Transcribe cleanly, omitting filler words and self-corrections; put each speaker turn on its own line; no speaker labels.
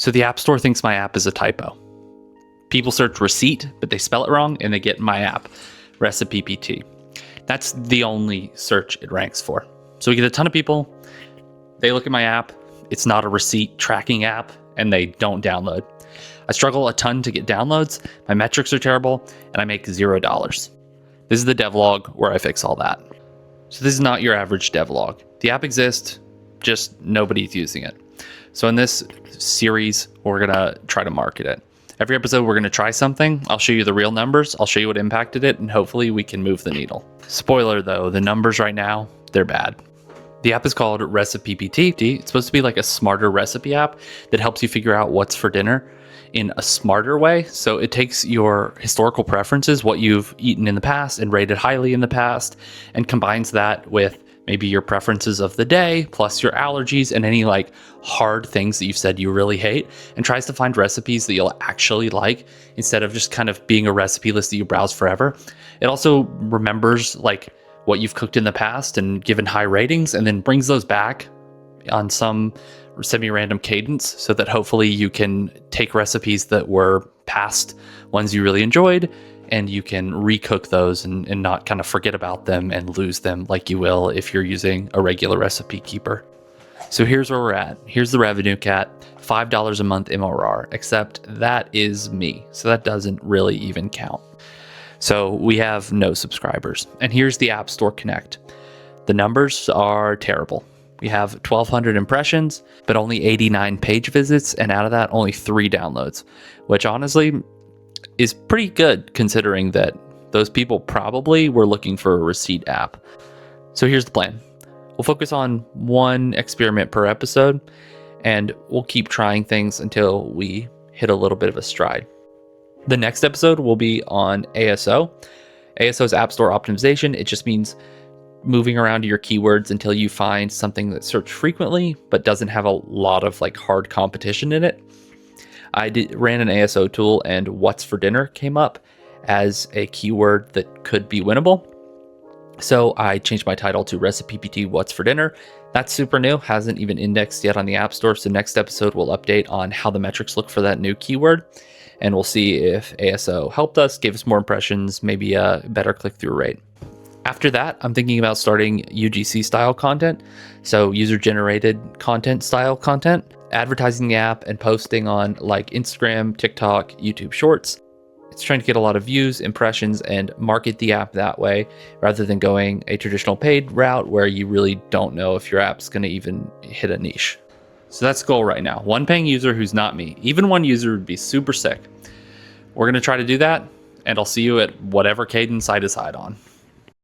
So the App Store thinks my app is a typo. People search receipt, but they spell it wrong, and they get my app, RecipePT. That's the only search it ranks for. So we get a ton of people. They look at my app. It's not a receipt tracking app, and they don't download. I struggle a ton to get downloads. My metrics are terrible, and I make $0. This is the devlog where I fix all that. So this is not your average devlog. The app exists, just nobody's using it. So in this series, we're gonna try to market it. Every episode, we're gonna try something. I'll show you the real numbers. I'll show you what impacted it, and hopefully we can move the needle. Spoiler though, the numbers right now, they're bad. The app is called RecipePT. It's supposed to be like a smarter recipe app that helps you figure out what's for dinner in a smarter way. So it takes your historical preferences, what you've eaten in the past and rated highly in the past, and combines that with maybe your preferences of the day, plus your allergies and any like hard things that you've said you really hate, and tries to find recipes that you'll actually like instead of just kind of being a recipe list that you browse forever. It also remembers like what you've cooked in the past and given high ratings, and then brings those back on some semi-random cadence so that hopefully you can take recipes that were past ones you really enjoyed and you can recook those and not kind of forget about them and lose them like you will if you're using a regular recipe keeper. So here's where we're at. Here's the revenue cat, $5 a month MRR, except that is me. So that doesn't really even count. So we have no subscribers. And here's the App Store Connect. The numbers are terrible. We have 1,200 impressions, but only 89 page visits, and out of that, only 3 downloads, which honestly is pretty good considering that those people probably were looking for a receipt app. So here's the plan. We'll focus on one experiment per episode, and we'll keep trying things until we hit a little bit of a stride. The next episode will be on ASO. ASO is App Store Optimization. It just means moving around your keywords until you find something that's searched frequently but doesn't have a lot of like hard competition in it. I ran an ASO tool, and what's for dinner came up as a keyword that could be winnable. So I changed my title to RecipePT What's for Dinner. That's super new, hasn't even indexed yet on the App Store. So next episode we'll update on how the metrics look for that new keyword, and we'll see if ASO helped us, gave us more impressions, maybe a better click-through rate. After that, I'm thinking about starting UGC style content, so user-generated content style content, advertising the app and posting on like Instagram, TikTok, YouTube Shorts. It's trying to get a lot of views, impressions, and market the app that way, rather than going a traditional paid route where you really don't know if your app's going to even hit a niche. So that's the goal right now. One paying user who's not me. Even one user would be super sick. We're going to try to do that, and I'll see you at whatever cadence I decide on.